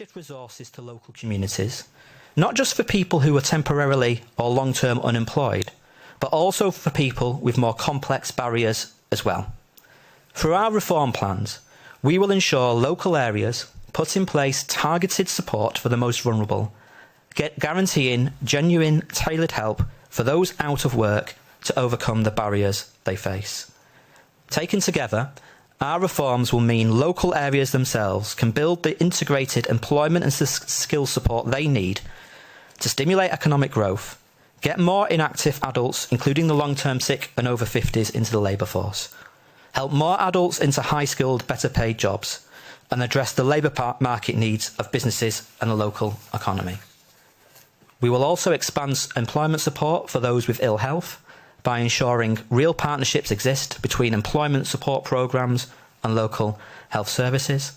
shift resources to local communities, not just for people who are temporarily or long-term unemployed, but also for people with more complex barriers as well. Through our reform plans, we will ensure local areas put in place targeted support for the most vulnerable, guaranteeing genuine tailored help for those out of work to overcome the barriers they face. Taken together, our reforms will mean local areas themselves can build the integrated employment and skill support they need to stimulate economic growth, get more inactive adults, including the long-term sick and over 50s, into the labour force, help more adults into high-skilled, better-paid jobs, and address the labour market needs of businesses and the local economy. We will also expand employment support for those with ill health by ensuring real partnerships exist between employment support programmes and local health services.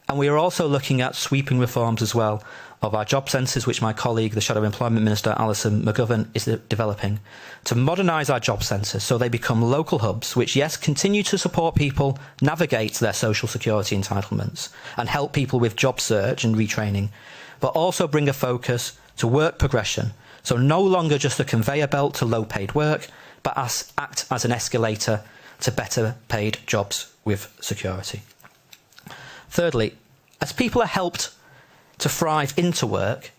And we are also looking at sweeping reforms as well of our job centres, which my colleague, the Shadow Employment Minister, Alison McGovern, is developing, to modernise our job centres so they become local hubs which, yes, continue to support people navigate their social security entitlements and help people with job search and retraining, but also bring a focus to work progression. So no longer just a conveyor belt to low-paid work, but act as an escalator to better paid jobs with security. Thirdly, as people are helped to thrive into work,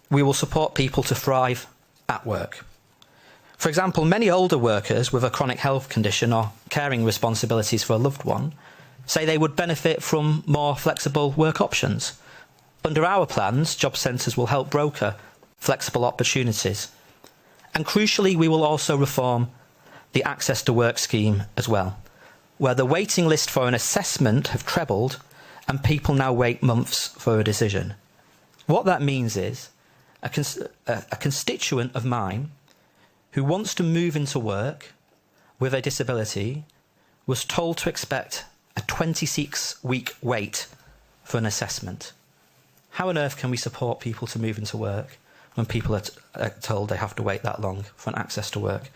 we will support people to thrive at work. For example, many older workers with a chronic health condition or caring responsibilities for a loved one say they would benefit from more flexible work options. Under our plans, job centres will help broker flexible opportunities. And crucially, we will also reform the Access to Work scheme as well, where the waiting list for an assessment have trebled and people now wait months for a decision. What that means is a constituent of mine who wants to move into work with a disability was told to expect a 26-week wait for an assessment. How on earth can we support people to move into work when people are told they have to wait that long for an Access to Work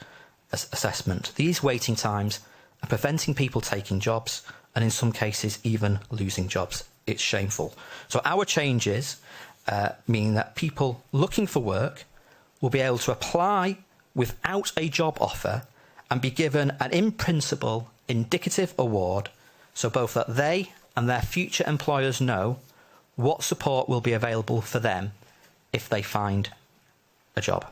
assessment? These waiting times are preventing people taking jobs and in some cases even losing jobs. It's shameful. So our changes mean that people looking for work will be able to apply without a job offer and be given an in principle indicative award, so both that they and their future employers know what support will be available for them if they find a job.